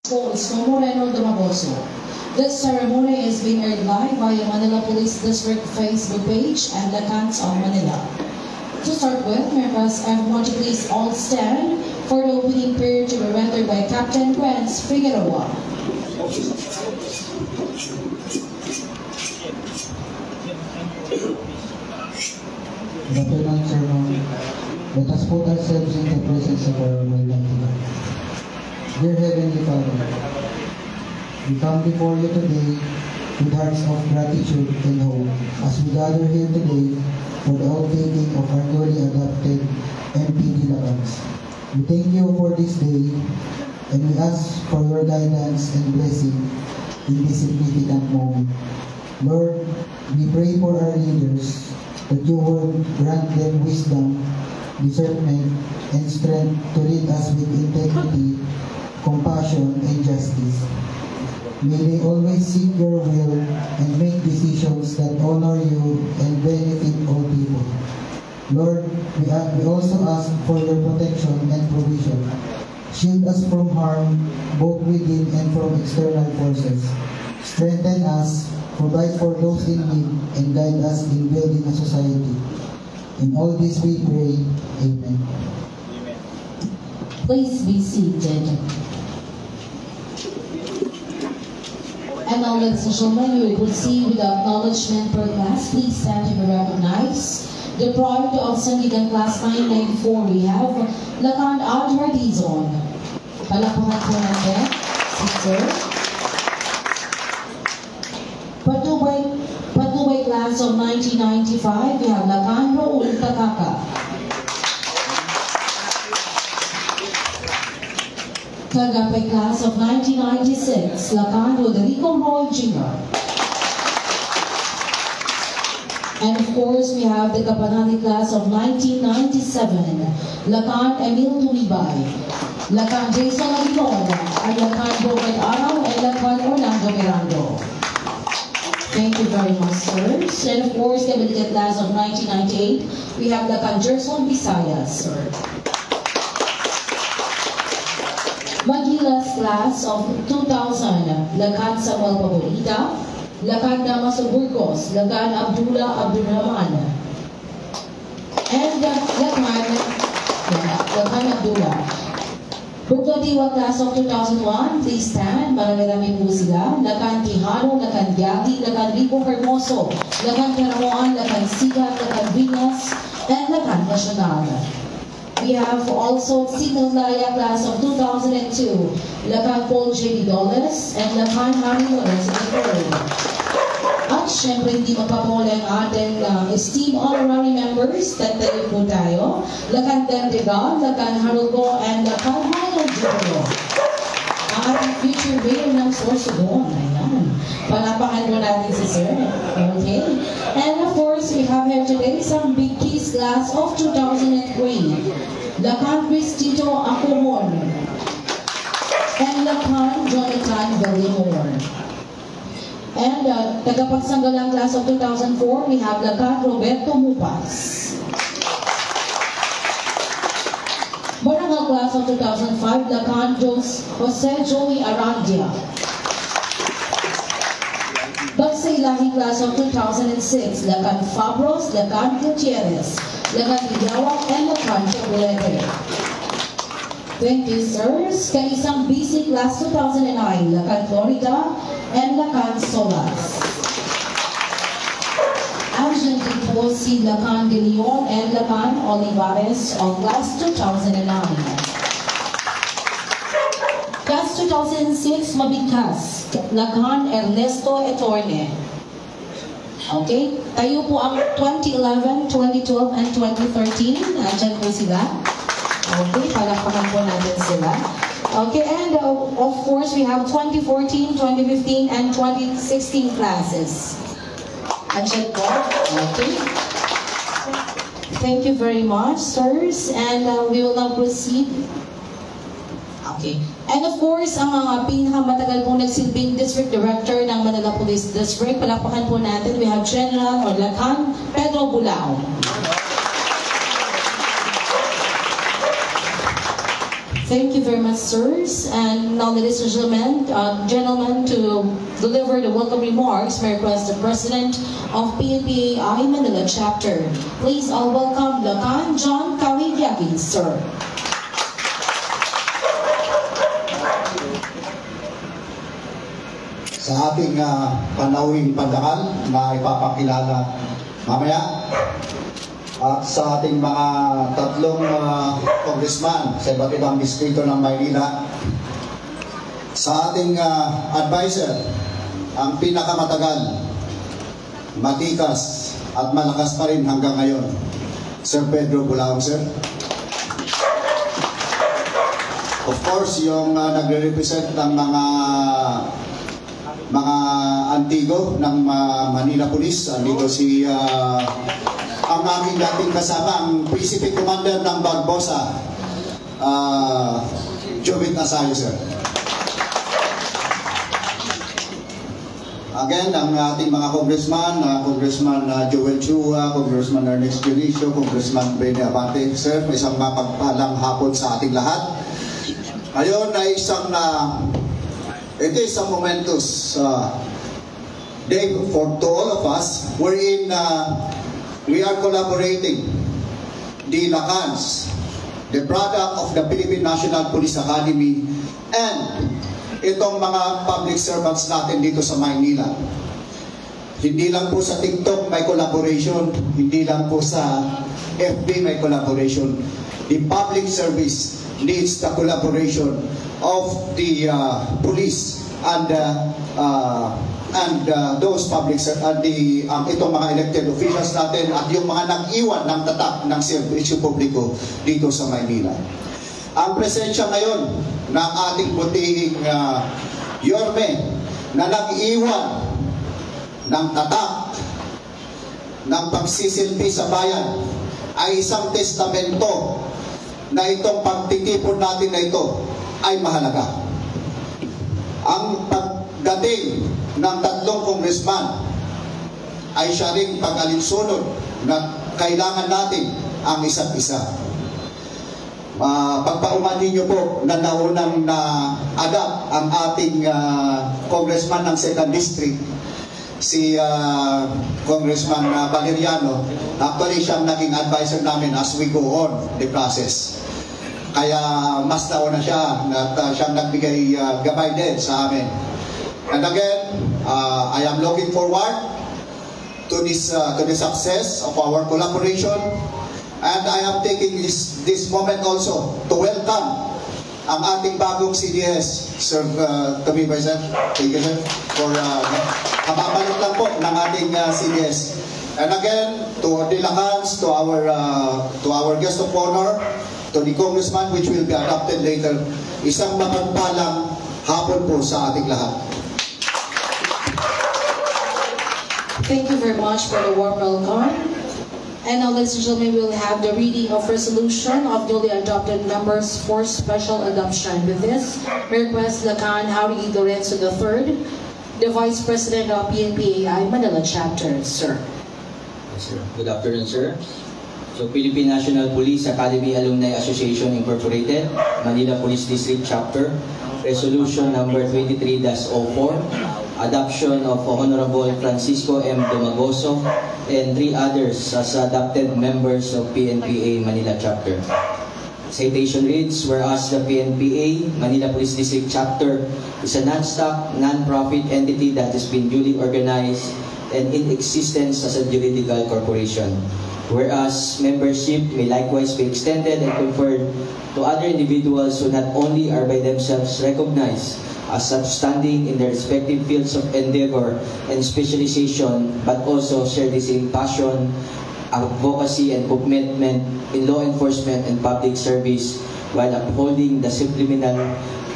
Isko Moreno Dumagoso. This ceremony is being aired live via Manila Police District Facebook page and the Cants of Manila. To start with, may I ask everyone to please all stand for the opening prayer to be rendered by Captain Grants Figueroa. The penal sermon. Let us put ourselves in the presence of our Almighty God. Dear Heavenly Father, we come before you today with hearts of gratitude and hope as we gather here today for the outtaking of our newly adopted MPD Lacans. We thank you for this day and we ask for your guidance and blessing in this significant moment. Lord, we pray for our leaders that you will grant them wisdom, discernment, and strength to lead us with integrity, compassion, and justice. May they always seek your will and make decisions that honor you and benefit all people. Lord, we also ask for your protection and provision. Shield us from harm, both within and from external forces. Strengthen us, provide for those in need, and guide us in building a society. In all this we pray. Amen. Please be seated. And now, ladies and gentlemen, we will proceed with the acknowledgement per class. Please stand to be recognized. The pride of Sandigan Class 994, we have Lacan Adler Dizon. Palakpakan po natin, si Sir. Patubay Class of 1995, we have Lacan Raul Takaka. Tagapay Class of 1996, Lacan Rodrigo Roy Jr. And of course, we have the Kapanani Class of 1997, Lacan Emil Tumibay, Lacan Jason Aguilon, and Lacan Robert Araw, and Lacan Orlando Mirando. Thank you very much, sirs. And of course, the Kapanani Class of 1998, we have Lacan Gerson Visayas, sir. Magilas Class of 2000, Lacan Samuel Paborita, Lacan Damaso Burgos, Lacan Abdullah Abdurrahman, and Lacan Abdullah. Bukodiwa Class of 2001, please stand, marami-rami po sila. Lacan Quijano, Lacan Yagi, Lacan Rico Hermoso, Lacan Caramoan, Lacan Siga, Lacan Vinas, and Lacan Nacional. We have also Signal Laya Class of 2002, Lacan Paul J. Doles, and Lacan Harry Lawrence III. At syempre, hindi magpapawala ang ating esteemed honorary members, tatayo po tayo, Lacan Dendegal, Lacan Harugo, and Lacan Ronald Jr. Ang ating future mayor ng Sorsogon. Ayan. Palapakan mo natin si Sir. Okay. And of course, we have here today some big keys class of 2003. Lacan Cristito Acomon and Lacan Jonathan Bellimore. And tagapagsanggalang class of 2004, we have Lacan Roberto Mupas. Barangay class of 2005, Lacan Jose Joey Arandia. Bagsay Lahi class of 2006, Lacan Fabros, Lacan Gutierrez, Lacan Villawak, and Lacan Chapulete. Thank you, sirs. Kaisang BC class 2009, Lacan Florida, and Lacan Solas. Argentine po si Lacan de Leon and Lacan Olivares of class 2009. Class 2006, Mabigkas, Lacan Ernesto Etorne. Okay, tayo po ang 2011, 2012, and 2013. Andyan po sila. Okay, palakpakan po natin sila. Okay, and of course, we have 2014, 2015, and 2016 classes. Andyan po. Okay. Thank you very much, sirs. And we will now proceed. Okay. And of course, ang pinakamatagal pong nagsilbing District Director ng Manila Police District, palakpakan po natin, we have General Lacan Pedro Bulao. Thank you very much, sirs. And now, ladies and gentlemen, to deliver the welcome remarks, may I request the President of PNPA Manila Chapter. Please all welcome Lakan John Kawigyagi, sir. Sa ating panauhing pandakal na ipapakilala mamaya, at sa ating mga tatlong congressman sa iba't ibang distrito ng Maynila, sa ating advisor, ang pinakamatagal, matikas at malakas pa rin hanggang ngayon, Sir Pedro Bulaong, sir. Of course, yung nagre-represent ng mga antigo ng Manila Police, andito si ang aming dating kasama, ang Principal Commander ng Barbosa, Jovit Nasayo, sir. Again, ang ating mga congressman, Congressman Joel Chua, Congressman Ernest Dionisio, Congressman Benny Abante, sir, isang mapagpalang hapon sa ating lahat. Ngayon ay ito isang momentous day to all of us, wherein we are collaborating the LACANs, the product of the Philippine National Police Academy, and itong mga public servants natin dito sa Maynila. Hindi lang po sa TikTok may collaboration, hindi lang po sa FB may collaboration. The public service needs the collaboration of the police and those public itong mga elected officials natin at yung mga nag-iwan ng tatak ng serbisyo publiko dito sa Maynila. Ang presensya ngayon ng ating butihing Yorme na nag-iwan ng tatak ng pagsisilbi sa bayan ay isang testamento na itong pagtitipon natin na ito ay mahalaga. Ang pagdating ng tatlong congressman ay siya ring pag-alinsunod na kailangan natin ang isa't isa. Pagpaumanin niyo po na naunang na-adapt ang ating congressman ng 2nd District, si Congressman Valeriano. Actually, siyang naging advisor namin as we go on the process. Kaya mas nauna siya at siyang nagbigay gabay din sa amin. And again, I am looking forward to the success of our collaboration. And I am taking this moment also to welcome ang ating bagong CDS, Sir Tumibay, sir. Thank you, sir, for kapabalik lang po ng ating CDS. And again, to the LACANs, to our guest of honor, to the congressman which will be adopted later, isang mapagpalang hapon po sa ating lahat. Thank you very much for the warm welcome. And now, ladies and gentlemen, we will have the reading of resolution of newly adopted members for special adoption. With this, we request Lakan Jauregui Lorenzo III, the Vice President of PNPA Manila Chapter, sir. Yes, sir. Good afternoon, sir. So, Philippine National Police Academy Alumni Association Incorporated, Manila Police District Chapter, Resolution number 23-04, adoption of Honorable Francisco M. Domagoso and 3 others as adopted members of PNPA Manila Chapter. Citation reads, whereas the PNPA Manila Police District Chapter is a non-stock, non-profit entity that has been duly organized and in existence as a juridical corporation. Whereas membership may likewise be extended and conferred to other individuals who not only are by themselves recognized as outstanding in their respective fields of endeavor and specialization, but also share the same passion, advocacy, and commitment in law enforcement and public service while upholding the subliminal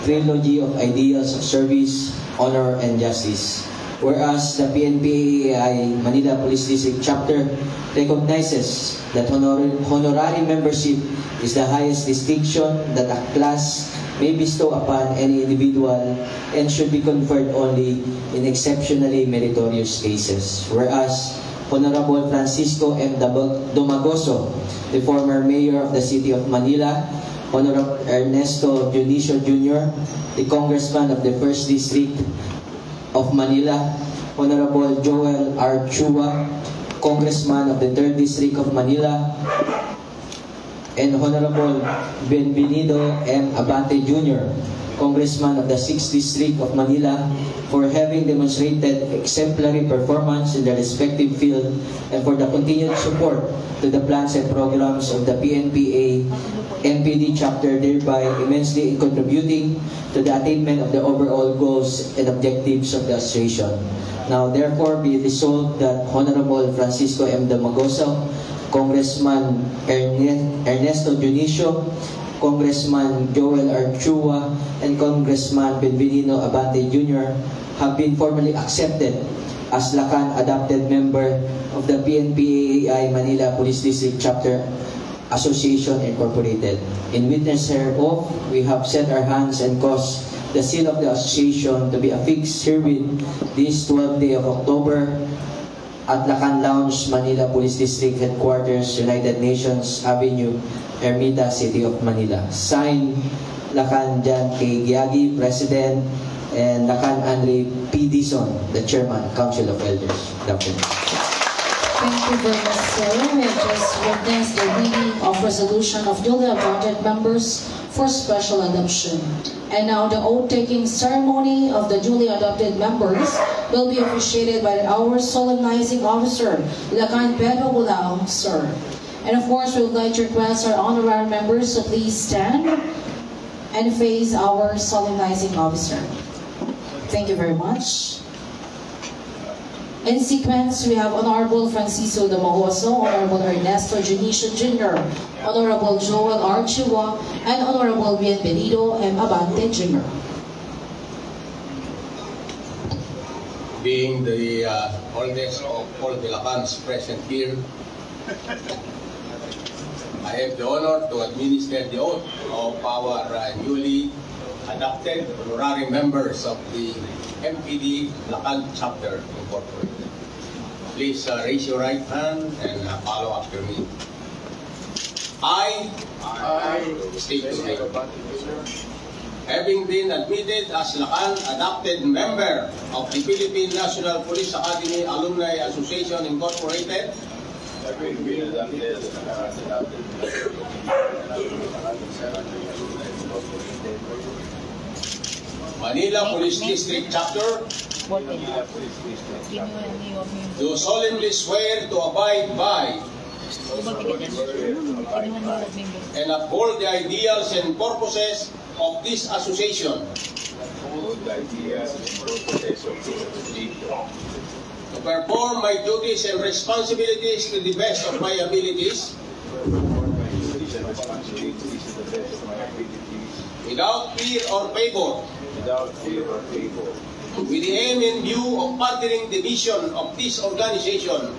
trilogy of ideals of service, honor, and justice. Whereas the PNPA Manila Police District Chapter recognizes that honorary membership is the highest distinction that a class may bestow upon any individual and should be conferred only in exceptionally meritorious cases. Whereas Honorable Francisco M. Domagoso, the former mayor of the city of Manila, Honorable Ernesto Junicio Jr., the Congressman of the 1st District of Manila, Honorable Joel R. Chua, Congressman of the 3rd District of Manila, and Honorable Benvenido M. Abante Jr., Congressman of the 6th District of Manila, for having demonstrated exemplary performance in their respective field and for the continued support to the plans and programs of the PNPA MPD chapter, thereby immensely contributing to the attainment of the overall goals and objectives of the association. Now, therefore, be resolved that Honorable Francisco M. Damagoso, Congressman Ernesto Junicio, Congressman Joel R. Chua, and Congressman Benvenino Abante Jr. have been formally accepted as Lacan adopted member of the PNPAI Manila Police District Chapter Association Incorporated. In witness hereof, we have set our hands and caused the seal of the association to be affixed herewith this 12th day of October at Lacan Lounge, Manila Police District Headquarters, United Nations Avenue, Ermita, City of Manila. Signed, Lacan Jan K. Giagi, President, and Lacan Andre P. Dizon, the Chairman, Council of Elders. Dr. Thank you very much, sir. We have just witnessed the reading of resolution of duly appointed members for special adoption. And now the oath-taking ceremony of the duly adopted members will be officiated by our solemnizing officer, Lacan Pedro Bulao, sir. And of course, we would like to request our honorary members to please stand and face our solemnizing officer. Thank you very much. In sequence, we have Honorable Francisco Damagoso, Honorable Ernesto Junicio Jr., Honorable Joel R. Chua, and Honorable Benvenido M. Abante Jr. Being the oldest of all the Lacans present here, I have the honor to administer the oath of our newly adopted honorary members of the MPD Lacan Chapter Incorporated. Please raise your right hand and follow after me. I state your name. Having been admitted as Lacan adopted member of the Philippine National Police Academy Alumni Association Incorporated, Manila Police District Chapter, do solemnly swear to abide by and uphold the ideals and purposes of this association, to perform my duties and responsibilities to the best of my abilities, without fear or favor, with the aim and view of furthering the mission of this organization,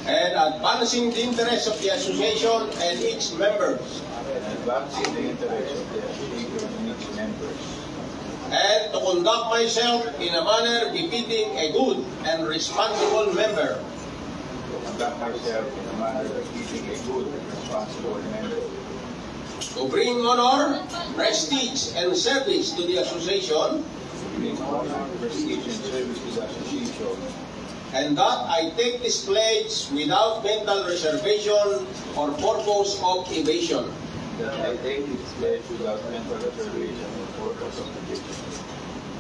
and advancing the interests of the association and its members, and to conduct myself in a manner befitting a good and responsible member. To bring honor, prestige, and service to the association, and that I take this pledge without mental reservation or purpose of evasion.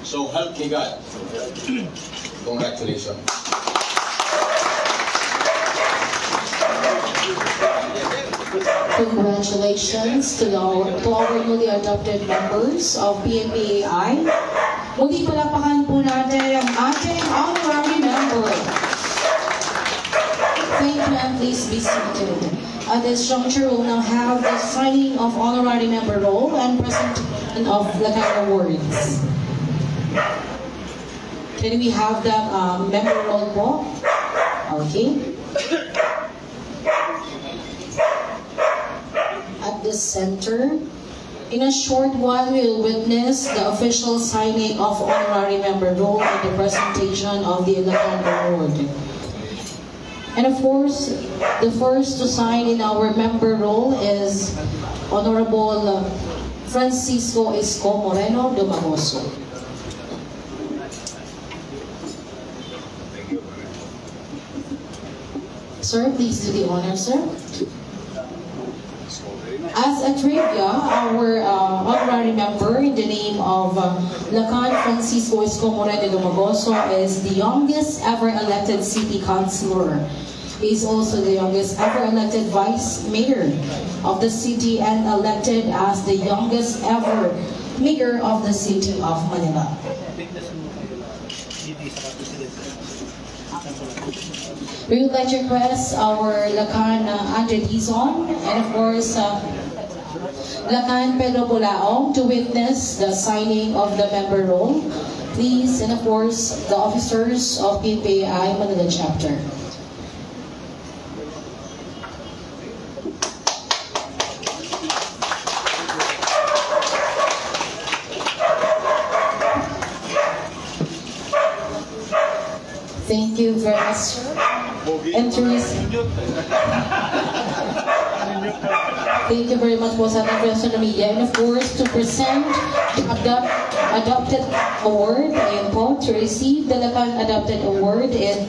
So help me God. Congratulations. Congratulations to our newly adopted members of PNPAI. Muli palakpakan po natin ang ating honorary member. Thank you, and please be seated. At this juncture, we'll now have the signing of honorary member roll and presentation of Lacan awards. Can we have that member roll po? Okay. At the center, in a short while, we will witness the official signing of honorary member roll and the presentation of the Lacan award. And of course, the first to sign in our member roll is Honorable Francisco Isko Moreno Dumagoso. Sir, please do the honor, sir. As a trivia, our honorary member in the name of Lacan Francisco Isko Moreno Dumagoso is the youngest ever elected city councilor. He is also the youngest ever elected vice mayor of the city and elected as the youngest ever mayor of the city of Manila. We would like to request our Lacan Andre Dizon and of course Lacan Pedro Bulaong to witness the signing of the member roll. Please, and of course the officers of PNPAI Manila chapter. Thank you very much, sir. Thank you very much po sa ating friends ng media. And of course, to present the adopted award, ayan po, to receive the Lacan Adopted Award in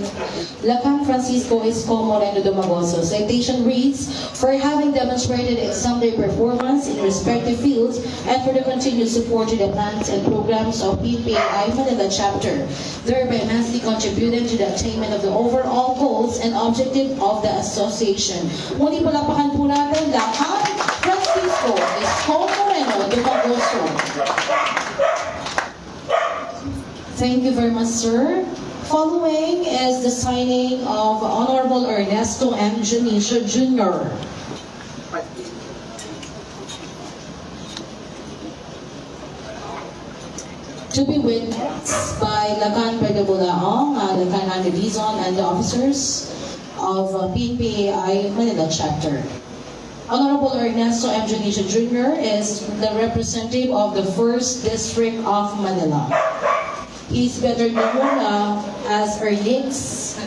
Lacan Francisco Isko Moreno Dumagoso. Citation reads, for having demonstrated exemplary performance in respective fields and for the continued support to the plans and programs of PNPAI Manila chapter, thereby immensely contributing to the attainment of the overall goals and objective of the association. Muli palapakan po natin Lacan Francisco Isko Moreno Dumagoso. Thank you very much, sir. Following is the signing of Honorable Ernesto M. Junicio Jr. To be witnessed by Lacan Pedro Bulaong, Lacan Andre Dizon, and the officers of PNPAI Manila chapter. Honorable Ernesto M. Junicio Jr. is the representative of the 1st District of Manila. He is better known as Ernix.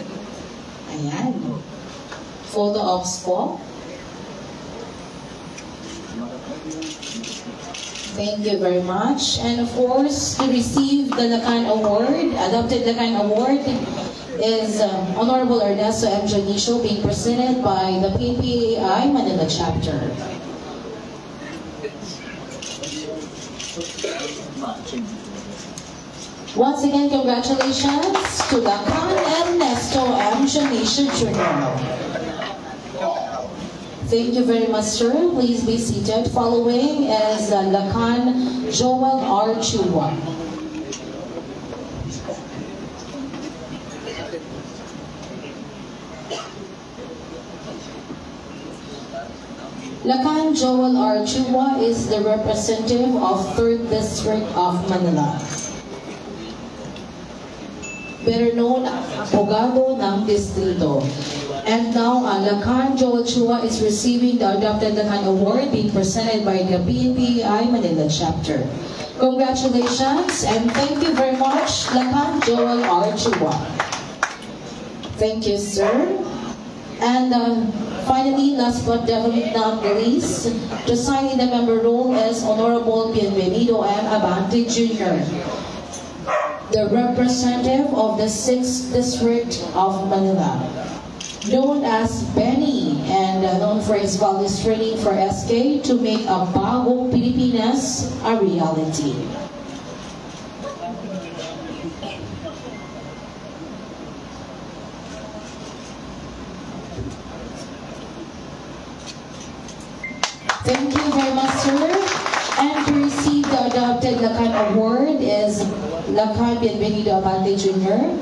Ayan. Photo ops po. Thank you very much. And of course, to receive the Lacan Award, Adopted Lacan Award, is Honorable Ernesto M. Junicio, being presented by the PNPAI Manila chapter. Once again, congratulations to Lacan Ernesto M. Junicio Jr. Thank you very much, sir. Please be seated. Following is Lacan Joel R. Chua. Lacan Joel R. Chua is the representative of 3rd District of Manila. Better known as abogado ng distrito. And now, Lacan Joel Chua is receiving the Adopted Lacan Award being presented by the PNPAI Manila chapter. Congratulations and thank you very much, Lacan Joel R. Chua. Thank you, sir. And finally, last but definitely not least, to sign in the member roll is Honorable Bienvenido M. Abante Jr., the representative of the 6th District of Manila, known as Benny and known for his values training for SK to make a bagong Pilipinas a reality. Thank you very much, sir. And to receive the Adopted Lacan Award is Lacan Bienvenido Abante Jr.,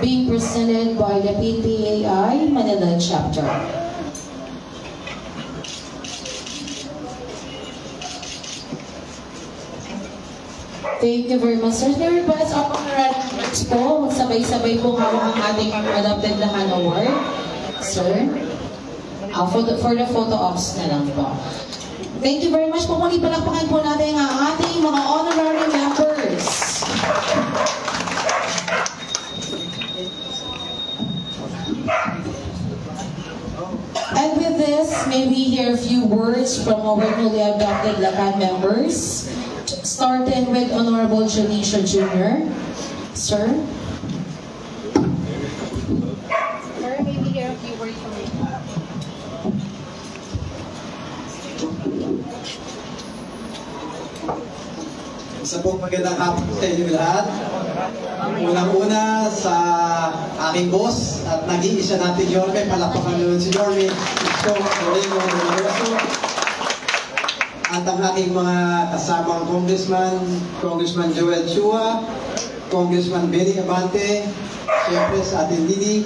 being presented by the PNPAI Manila chapter. Thank you very much, sir. May request ako po, magsabay-sabay po hawak ang ating Adopted Lacan Award, sir. For the photo ops na lang po. Thank you very much po. Muli palakpakan po natin ang ating mga honorary members. may we hear a few words from our newly adopted Lacan members, starting with Honorable Janisha Jr. Sir? Sir, may we hear a few words from you? Isa pong magandang hapon sa inyo lahat. Unang-una sa aking boss at nag-iisa natin Yorme, palakpakan naman si Yorme, Isko, Moreno, Roberto. At ang aking mga kasamang Congressman Joel Chua, Congressman Benny Abante, siyempre sa ating Didi,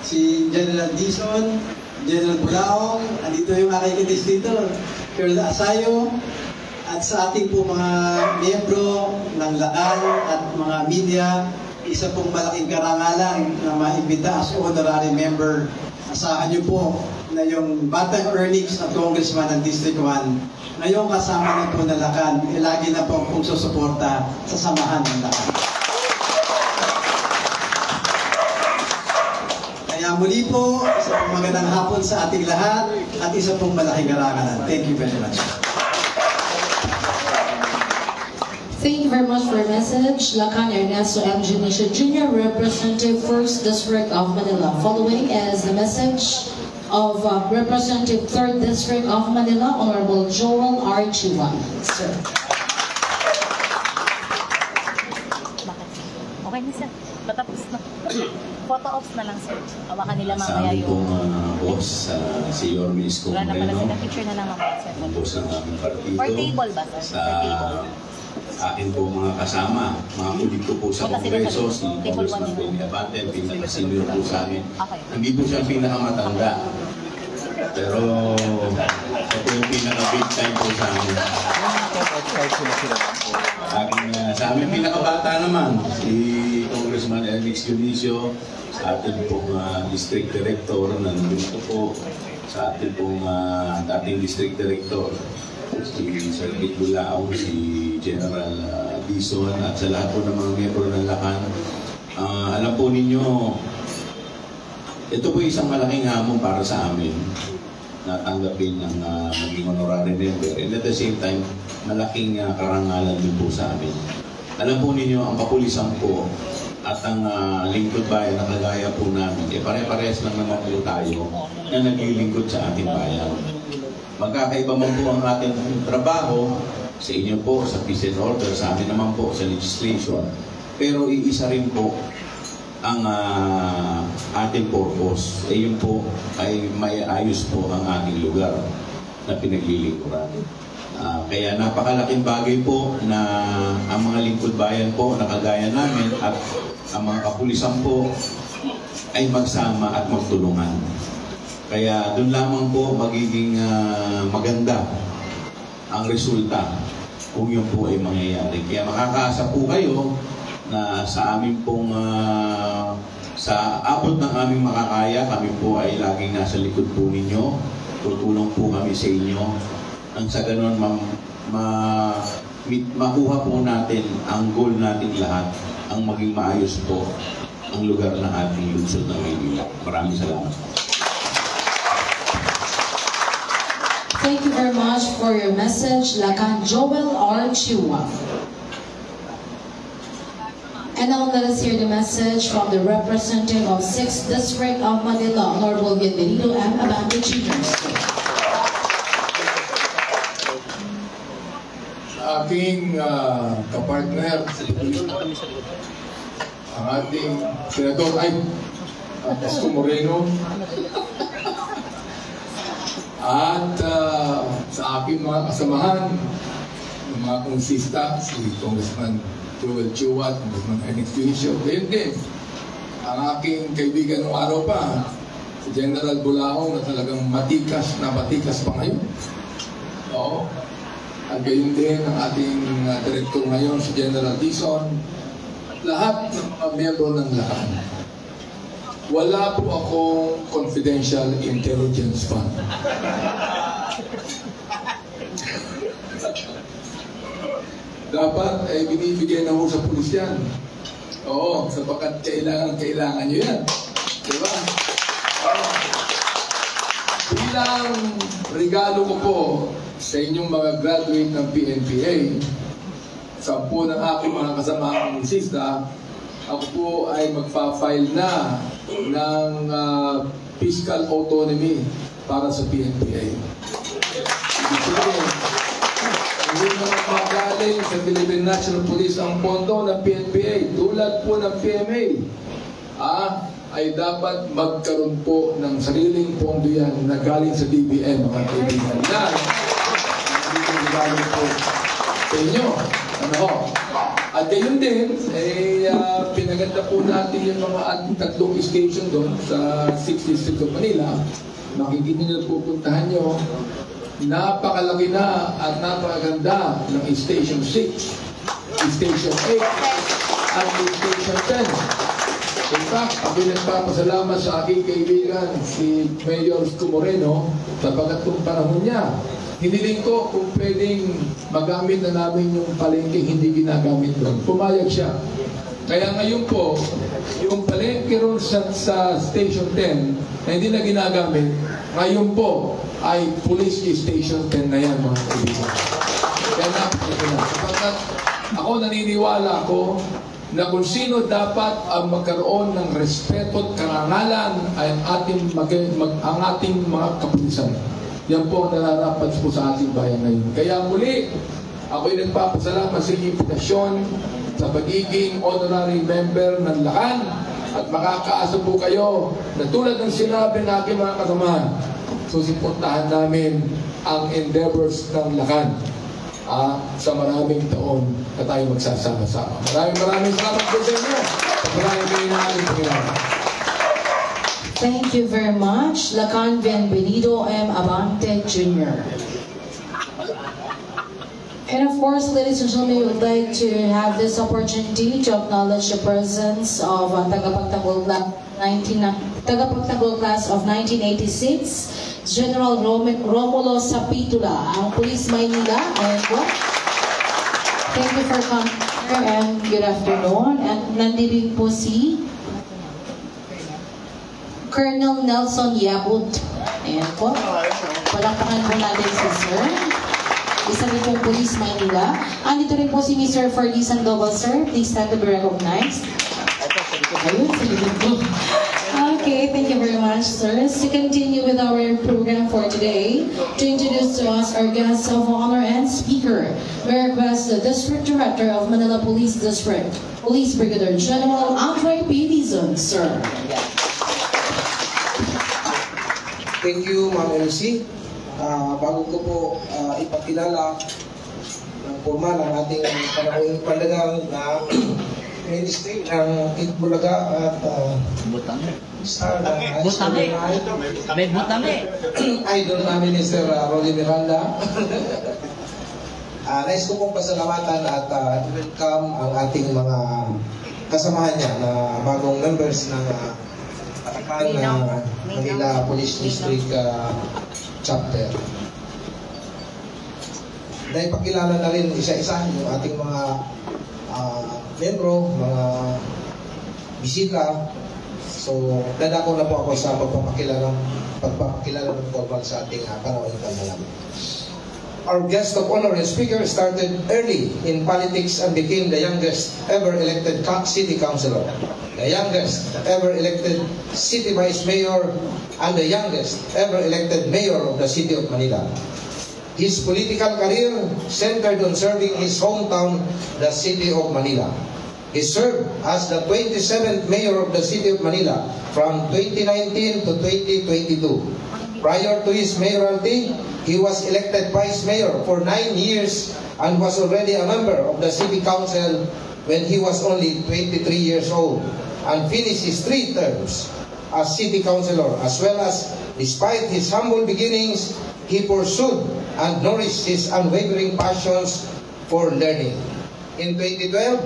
si General Dizon, General Bulaong, andito yung aking distrito, Colonel Asayo, at sa ating po mga miyembro ng Lacan at mga media, isa pong malaking karangalan na maimbita as honorary member. Asahan niyo po na yung batang earnings na congressman ng District 1, ngayong kasama na po ng Lacan, lagi na po kung susuporta sa samahan ng Lacan. Kaya muli po, isa pong magandang hapon sa ating lahat at isa pong malaking karangalan. Thank you very much. Thank you very much for your message. Lacan Ernesto M. Janisha Jr., Representative 1st District of Manila. Following is the message of Representative 3rd District of Manila, Honorable Joel R. Chua. Sir. Okay na, sir. Patapos na. Photo ops na lang, sir. Hawakan nila Sa mamaya amin yung... pong boss, si Yorme Isko Wala na pala Moreno, sila. Picture na lang mamaya, sir. ang boss ng aming partido. For table ba, sir? Sa For table. akin po mga kasama, mga kolekto po sa Punta sila Kongreso, sa si table Congressman one. Benny Abante, pinaka-senior po sa amin. Okay. Hindi po siya ang pinakamatanda. Pero siya po yung pinaka-big time po sa amin. Sa amin pinakabata naman, si Congressman Alex Dionisio, sa atin pong District Director, nandito po, sa atin pong dating District Director, si Sir Vic Bulaong, si General Dizon, at sa lahat po ng mga miyembro ng Lacan. Alam po ninyo, ito po isang malaking hamon para sa amin na tanggapin ng maging honorary member. And at the same time, malaking karangalan din po sa amin. Alam po ninyo, ang kapulisan po at ang lingkod bayan na kagaya po namin, pare-parehas lang naman po tayo na naglilingkod sa ating bayan. Magkakaiba man po ang ating trabaho, sa inyo po sa peace and order, sa amin naman po sa legislation. Pero iisa rin po ang ating purpose. Yun po ay may ayos po ang ating lugar na pinaglilingkuran. Kaya napakalaking bagay po na ang mga lingkod bayan po na kagaya namin at ang mga kapulisan po ay magsama at magtulungan. Kaya doon lamang po magiging maganda ang resulta kung yun po ay mangyayari. Kaya makakaasa po kayo na sa amin pong sa abot ng aming makakaya, kami po ay laging nasa likod po ninyo. Tutulong po kami sa inyo. Ang sa ganun, makuha po natin ang goal natin lahat, ang maging maayos po ang lugar ng ating lungsod ng Maynila. Maraming salamat. Thank you very much for your message, Lacan Joel R. Chua. And now let us hear the message from the representative of 6th District of Manila, Honorable Bienvenido M. Abante Jr. Sa aking kapartner, ang ating Senador Isko Moreno, at sa aking mga kasamahan, yung mga konsista, si Congressman Joel Chua at Congressman Alex Dionisio. Gayon din, ang aking kaibigan noong araw pa, si General Bulaong, na talagang matikas pa ngayon. Oo. At gayon din ang ating director ngayon, si General Dizon. Lahat ng mga miyembro ng Lacan. Wala po akong confidential intelligence fund. Dapat ay binibigay na ho sa pulis yan. Oo, sapagkat kailangan nyo yan. Diba? Bilang regalo ko po sa inyong mga graduate ng PNPA, 10 ng aking mga kasamaang kongresista, ako po ay magpa-file na ng fiscal autonomy para sa PNPA. Hindi naman magaling sa Philippine National Police ang pondo ng PNPA, tulad po ng PMA. Ay dapat magkaroon po ng sariling pondo yan na galing sa DBM, mga kaibigan. Yan, galing po sa inyo. At gayon din, pinaganda po natin yung mga ating 3 station doon sa 6th District of Manila. Makikita nyo, pupuntahan nyo, napakalaki na at napakaganda ng Station 6, Station 8, at Station 10. In fact, ako nagpapasalamat sa aking kaibigan, si Mayor Sco Moreno, sapagat kung panahon niya, hiniling ko kung pwedeng magamit na namin yung palengke hindi ginagamit doon. Pumayag siya. Kaya ngayon po, yung palengke ron sa Station 10 na hindi na ginagamit, ngayon po ay Police Station 10 na yan, mga kaibigan. Kaya napakita na. Sapagat ako naniniwala ko na kung sino dapat ang magkaroon ng respeto at karangalan ay ang ating mga kapulisan. Yan po ang nararapat po sa ating bayan ngayon. Kaya muli, ako'y nagpapasalamat sa imbitasyon sa pagiging honorary member ng Lakan at makakaasa po kayo na tulad ng sinabi ng aking mga kasamahan, susuportahan namin ang endeavors ng Lakan sa maraming taon na tayo magsasama-sama. Maraming salamat po sa inyo. Maraming kayo na ating Panginoon. Thank you very much, Lacan Bienvenido M. Abante Jr. And of course, ladies and gentlemen, we would like to have this opportunity to acknowledge the presence of tagapagtanggol class of 1986, General Romulo Sapitula, ang Police Maynila. Thank you for coming here and good afternoon. And nandito po si Colonel Nelson Yabut. Ayan po. Palakpakan po natin si Sir. Isa rin pong Police Maynila. Andito rin po si Mr. Fergie Sandoval, sir. Please stand to be recognized. Ayun, sige po. Okay, thank you very much, sirs. To continue with our program for today, to introduce to us our guest of honor and speaker, we request the District Director of Manila Police District, Police Brigadier General Andre P. Dizon, sir. Thank you, Ma'am LC. Bago ko po ipakilala ng formal ang ating panahon pandagang na Ministry ng Itbulaga at idol namin ni Sir Rolly Miranda. Nais ko pong pasalamatan at welcome ang ating mga kasamahan niya na bagong members ng Manila Police District Chapter. Dahil pakilala na rin isa-isa yung ating mga membro, mga bisita. So, dadako na po ako sa pagpapakilala ng formal sa ating panahon ng Our guest of honor and speaker started early in politics and became the youngest ever elected city councilor, the youngest ever elected city vice mayor, and the youngest ever elected mayor of the city of Manila. His political career centered on serving his hometown, the city of Manila. He served as the 27th mayor of the city of Manila from 2019 to 2022. Prior to his mayoralty, he was elected vice mayor for 9 years and was already a member of the city council when he was only 23 years old, and finished his 3 terms as city councilor. As well as, despite his humble beginnings, he pursued and nourished his unwavering passions for learning. In 2012,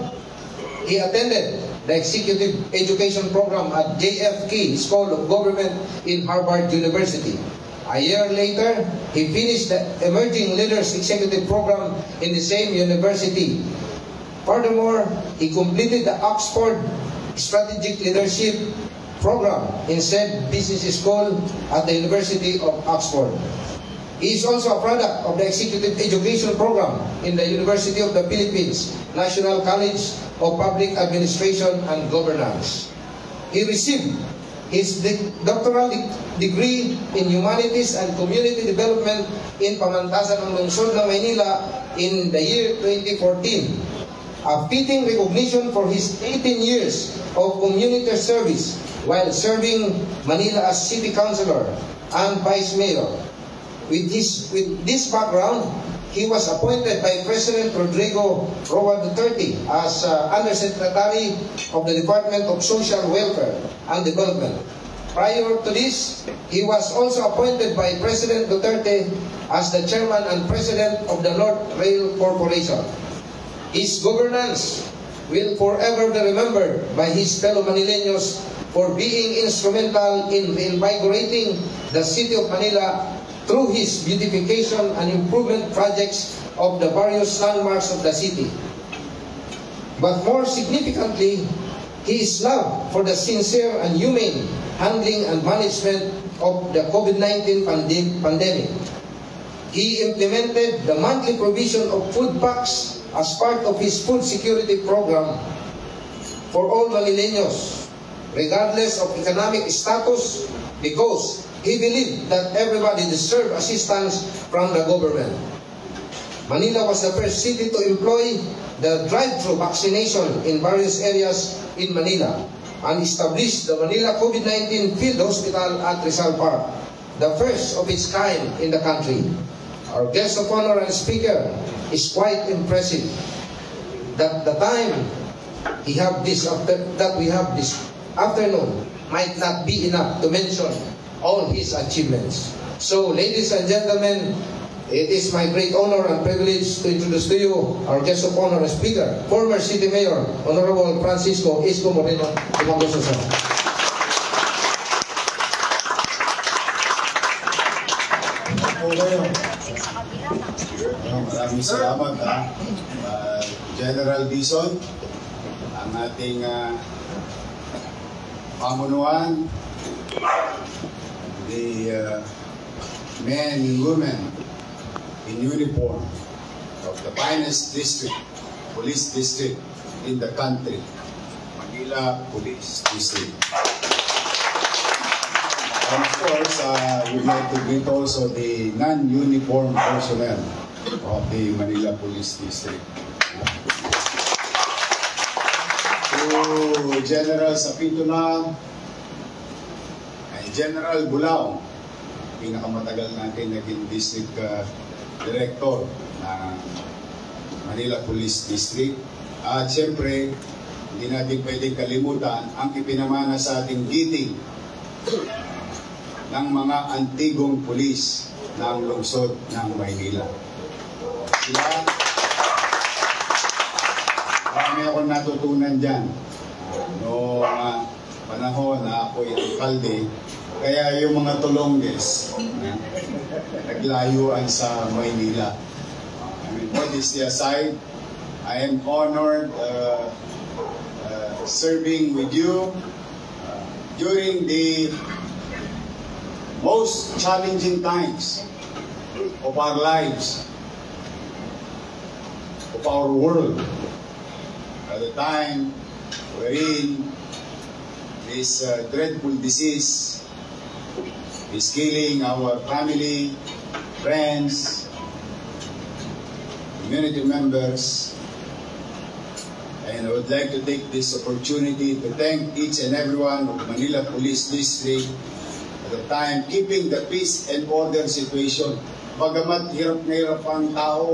he attended the Executive Education Program at JFK School of Government in Harvard University. A year later, he finished the Emerging Leaders Executive Program in the same university. Furthermore, he completed the Oxford Strategic Leadership Program in said business school at the University of Oxford. He is also a product of the Executive Education Program in the University of the Philippines, National College of Public Administration and Governance. He received his doctoral degree in Humanities and Community Development in Pamantasan ng Lungsod ng Maynila in the year 2014. A fitting recognition for his 18 years of community service while serving Manila as City Councilor and Vice Mayor. With this background, he was appointed by President Rodrigo Roa Duterte as Undersecretary of the Department of Social Welfare and Development. Prior to this, he was also appointed by President Duterte as the Chairman and President of the North Rail Corporation. His governance will forever be remembered by his fellow Manileños for being instrumental in reinvigorating the city of Manila through his beautification and improvement projects of the various landmarks of the city. But more significantly, his love for the sincere and humane handling and management of the COVID-19 pandemic. He implemented the monthly provision of food packs as part of his food security program for all Manileños, regardless of economic status, because he believed that everybody deserved assistance from the government. Manila was the first city to employ the drive-thru vaccination in various areas in Manila and established the Manila COVID-19 Field Hospital at Rizal Park, the first of its kind in the country. Our guest of honor and speaker is quite impressive. That the time we have this afternoon might not be enough to mention all his achievements. So, ladies and gentlemen, it is my great honor and privilege to introduce to you our guest of honor and speaker, former City Mayor, Honorable Francisco Isko Moreno Dumagoso. Maraming salamat General Dizon, ang ating pamunuan, the men and women in uniform of the finest district, police district in the country, Manila Police District. And of course, we'd like to greet also the non-uniform personnel of the Manila Police District. To General Sapituna and General Bulao, pinakamatagal natin naging district director ng Manila Police District. At siyempre, hindi natin pwedeng kalimutan ang ipinamana sa ating giting ng mga antigong pulis ng lungsod ng Maynila. Sila, marami akong natutunan dyan. Noong panahon na ako'y alkalde, kaya yung mga tulongges naglayuan sa Maynila. Modesty aside, I am honored serving with you during the most challenging times of our lives, of our world. At the time wherein this dreadful disease is killing our family, friends, community members. And I would like to take this opportunity to thank each and everyone of Manila Police District at the time keeping the peace and order situation. Bagamat hirap na hirap ang tao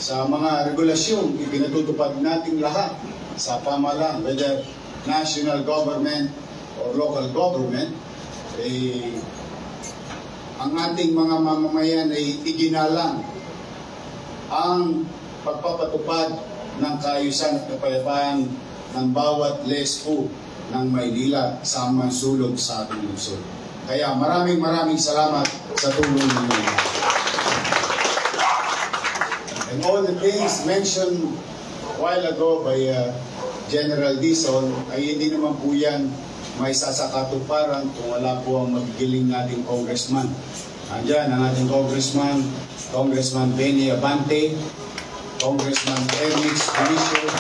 sa mga regulasyon, ipinatutupad natin lahat sa pamahalaan, whether national government or local government, ang ating mga mamamayan ay iginalang ang pagpapatupad ng kaayusan at kapayapaan ng bawat lespo ng Maynila sa mansulog sa ating lungsod. Kaya maraming salamat sa tulong ninyo. And all the things mentioned a while ago by General Dizon ay hindi naman po yan may sasakatuparan kung wala po ang magigiling nating congressman. Andyan ang ating Congressman Benny Abante, Congressman Ernix Felicio,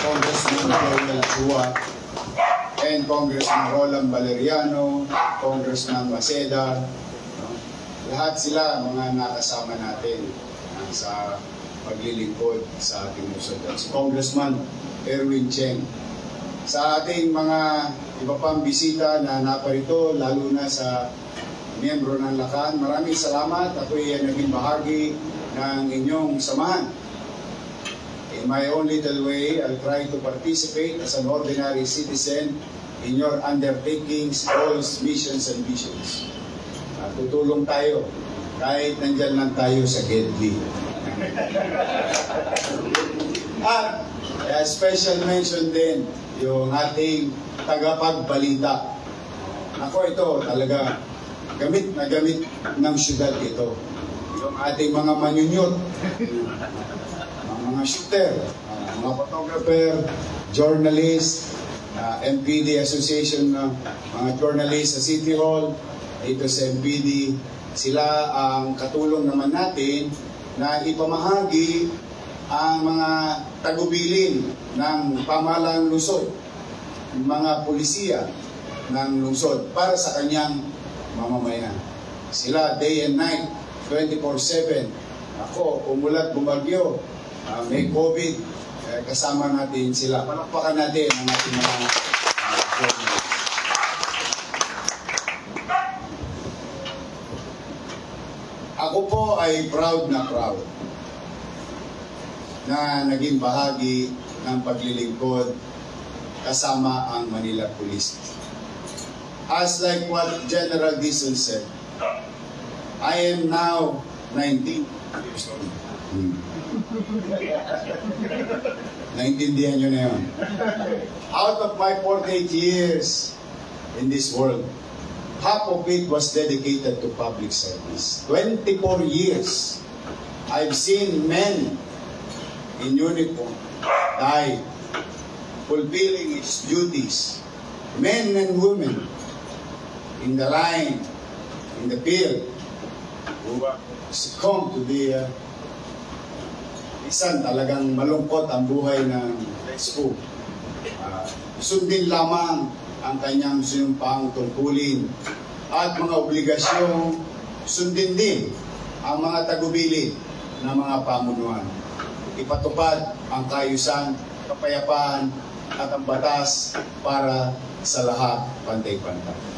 Congressman Joel Chua, and Congressman Roland Valeriano, Congressman Maceda. Lahat sila mga nakasama natin sa paglilingkod sa ating lungsod. Si Congressman Erwin Cheng. Sa ating mga iba pang bisita na naparito, lalo na sa miyembro ng Lakan, maraming salamat. Ako'y naging bahagi ng inyong samahan. In my own little way, I'll try to participate as an ordinary citizen in your undertakings, goals, missions, and visions. Tutulong tayo kahit nandyan lang tayo sa Gedli. At special mention din yung ating tagapagbalita. Ako ito talaga gamit na gamit ng syudad ito. Yung ating mga manyunyot, mga shooter, mga photographer, journalist, MPD Association, mga journalist sa City Hall, dito sa MPD, sila ang katulong naman natin na ipamahagi ang mga tagubilin ng pamahalang lungsod, mga pulisiya ng lungsod para sa kanyang mamamayan. Sila day and night, 24/7. Ako, umulat, bumagyo, may COVID, kasama natin sila. Palakpakan natin ang ating mga Ako po ay proud na naging bahagi ng paglilingkod kasama ang Manila Police. As like what General Dizon said, I am now 19 years old. Naintindihan nyo na yun. Out of my 48 years in this world, half of it was dedicated to public service. 24 years, I've seen men in uniform die, fulfilling its duties. Men and women in the line, in the field, who succumb to the isan talagang malungkot ang buhay ng rescue. Sundin lamang ang kanyang sinumpang tungkulin at mga obligasyong sundin din ang mga tagubilin ng mga pamunuan. Ipatupad ang kaayusan, kapayapaan at ang batas para sa lahat pantay-pantay.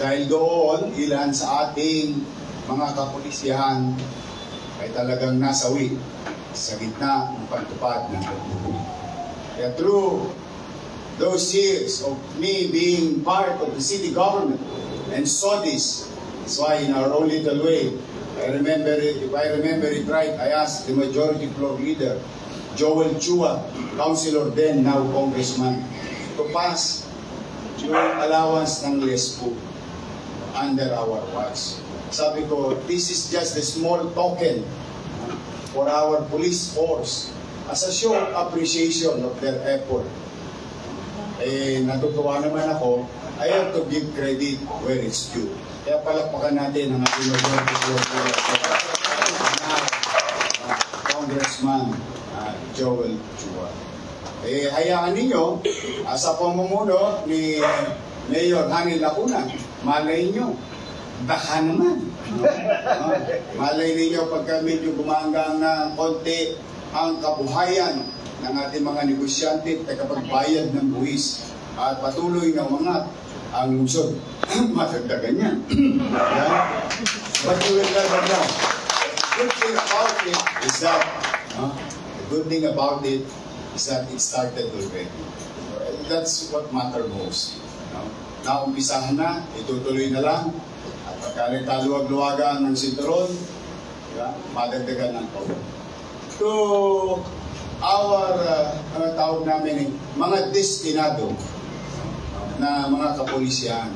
Dahil doon, ilan sa ating mga kapulisyahan ay talagang nasawi sa gitna ng pagtupad ng pagtutulong. Kaya through those years of me being part of the city government and saw this, that's why in our own little way, if I remember it right, I asked the majority floor leader, Joel Chua, councilor then, now congressman, to pass yung allowance ng LESPO under our watch. Sabi ko, this is just a small token for our police force as a show of appreciation of their effort. Natutuwa naman ako, I have to give credit where it's due. Kaya palakpakan natin ang ating Congressman Joel Chua. Hayaan ninyo, sa pamumuno ni Mayor Hanil Lacuna, malay nyo, baka naman. Malay ninyo pagka medyo gumanggang na konti ang kabuhayan ng ating mga negosyante at kapagbayad ng buwis at patuloy na umangat ang lungsod. Matagdagan yan. But you will never know. The good thing about it is that it started already. That's what matters most. Naumpisahan na, itutuloy na lang. At pagkalit taluwag-luwagan ng sinturon, madagdagan ng power. To our, tawag namin, mga destinado na mga kapulisyan.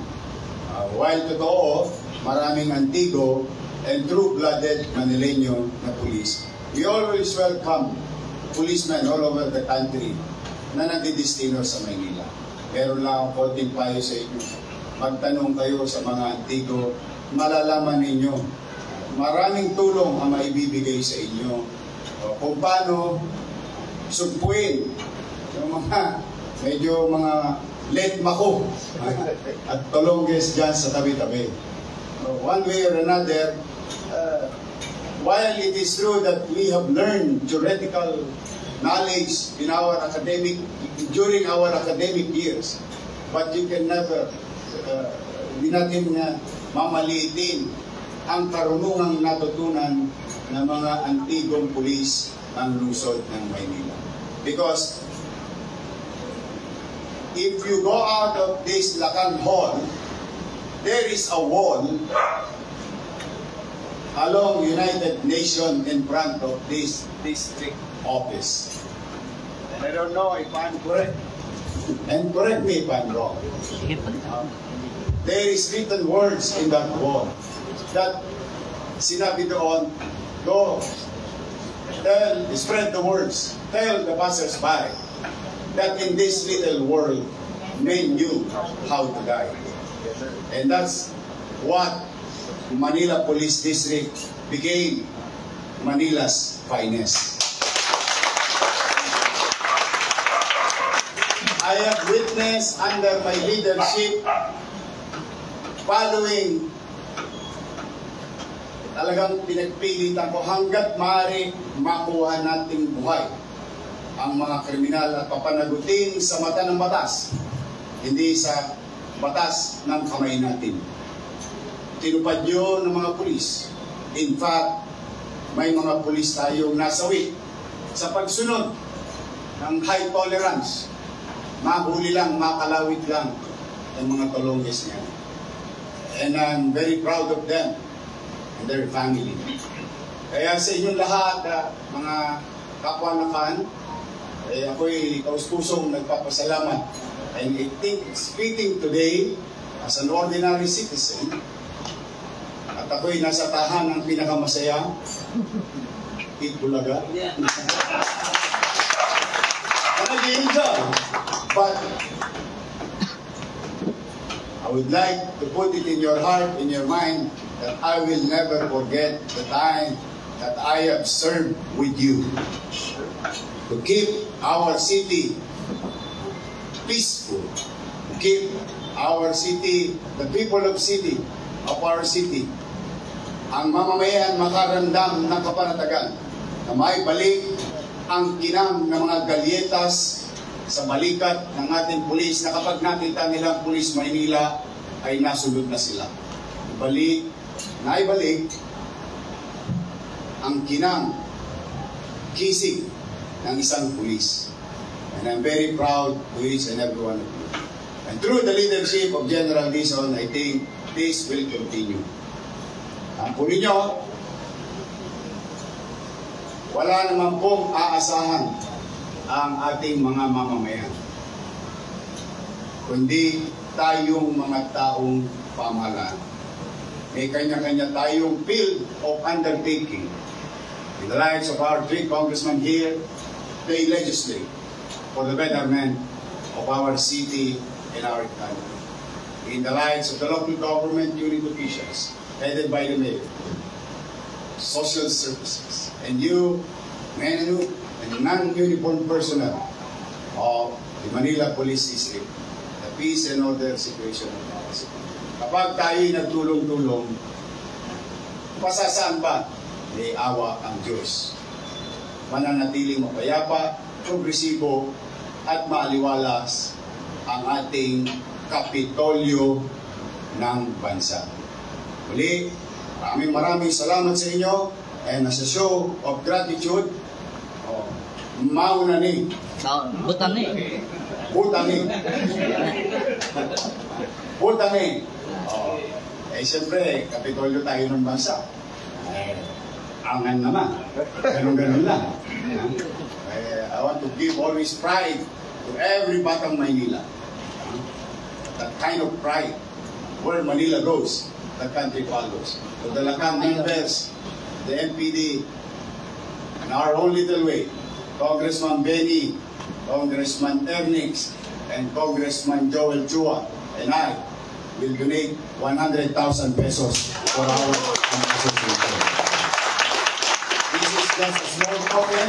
While totoo, maraming antigo and true-blooded Manileño na pulis, we always welcome policemen all over the country na nagdidestino sa Maynila. Meron lang akong konting payo sa inyo. Magtanong kayo sa mga antigo, malalaman ninyo maraming tulong ang maibibigay sa inyo. Kung paano sugpuin yung mga medyo mga late mako at tolongges dyan sa tabi-tabi. One way or another, while it is true that we have learned theoretical knowledge during our academic years, but you can never, hindi natin mamaliitin ang karunungang natutunan ng mga antigong pulis ng lungsod ng Maynila. Because if you go out of this Lacan Hall, there is a wall along United Nations in front of this district office. And I don't know if I'm correct. And correct me if I'm wrong. There is written words in that wall that sinabi doon, go, spread the words, tell the passers-by that in this little world, men knew how to die. And that's what Manila Police District became Manila's finest. I have witnessed under my leadership following talagang pinagpilitan ko hanggat maaari makuha nating buhay ang mga kriminal at papanagutin sa mata ng batas, hindi sa batas ng kamay natin. Tinupad yun ng mga pulis. In fact, may mga pulis tayong nasawi sa pagsunod ng high tolerance. Mahuli lang, makalawit lang ang mga tolongges niya. And I'm very proud of them and their family. Kaya sa inyong lahat, mga kapwa-nakan, ako'y taus-pusong nagpapasalamat. And I think speaking today as an ordinary citizen, at ako'y nasa tahanang pinakamasaya, Bulaga. Nag-i-enjoy. But I would like to put it in your heart, in your mind, that I will never forget the time that I have served with you to keep our city peaceful, to keep our city, the people of our city, ang mamamayan makaramdam ng kapanatagan na may balik ang kinang ng mga galyetas sa balikat ng ating pulis na kapag nakita nilang pulis Maynila ay nasunod na sila. Naibalik ang kinang kisig ng isang pulis. And I'm very proud to each and every one of you. And through the leadership of General Dizon, I think this will continue. Ang puli nyo, wala naman pong aasahan ang ating mga mamamayan, kundi tayong mga taong pamahalaan. May kanya-kanya tayong field of undertaking. In the lives of our three congressmen here, they legislate for the betterment of our city and our country. In the lives of the local government unit officials, headed by the mayor, social services, and you, men and non-uniformed personnel of the Manila Police District, the peace and order situation of our city. Kapag tayo'y nagtulong-tulong, pasasaan ba? May awa ang Diyos. Mananatiling mapayapa, progresibo, at maaliwalas ang ating kapitolyo ng bansa. Muli, maraming salamat sa inyo, and as a show of gratitude, maunani. Butani. Siyempre, kapitolyo tayo ng bansa. Angan naman. Ganun-ganun lang. I want to give always pride to every batang Maynila. That kind of pride. Where Manila goes, the country follows. To the Lacan members, the MPD, in our own little way, Congressman Benny, Congressman Ernix, and Congressman Joel Chua, and I, will donate 100,000 pesos for our association. This is just a small token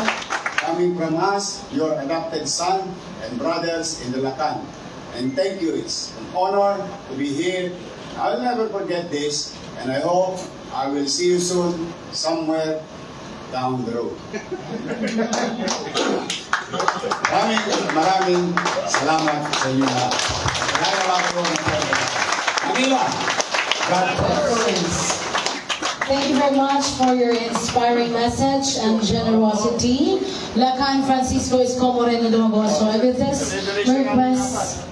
coming from us, your adopted son and brothers in the Lacan. And thank you. It's an honor to be here. I'll never forget this, and I hope I will see you soon somewhere down the road. Maraming salamat sa inyo lahat. Manila, God bless. Thank you very much for your inspiring message and generosity. Lacan Francisco Isko Moreno Dumagoso. With this request,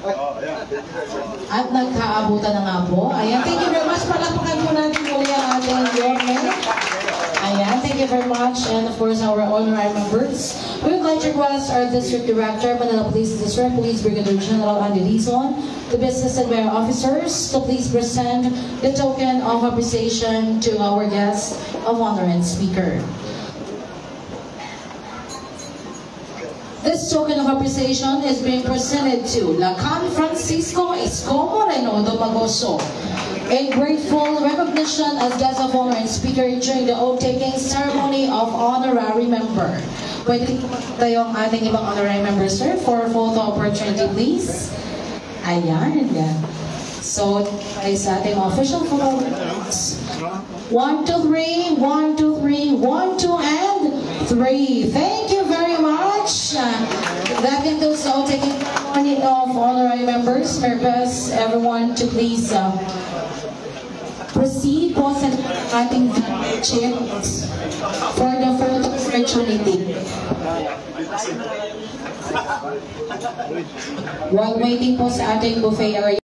at nagkaabutan na nga po. Ayan, thank you very much. Palapakan po natin muli ang ating Yorme. Ayan, thank you very much. And of course, our honorary members. We would like to request our District Director, Manila Police District, Police Brigadier General Andy Dizon, to be assisted by our officers to please present the token of appreciation to our guest of honor and speaker. This token of appreciation is being presented to Lacan Francisco Isko Moreno Dumagoso, in grateful recognition as guest of honor and speaker during the oath-taking ceremony of honorary member. Pwede tayo ang ating ibang honorary member, sir, for photo opportunity, please. Ayan. So, ay sa ating official photo. 1, 2, 3, 1, 2, 3, 1, 2, and 3. Thank you very much. That concludes the oath-taking ceremony of honorary members. I request everyone to please proceed po sa ating chairs for the photo opportunity. While waiting po sa ating buffet area.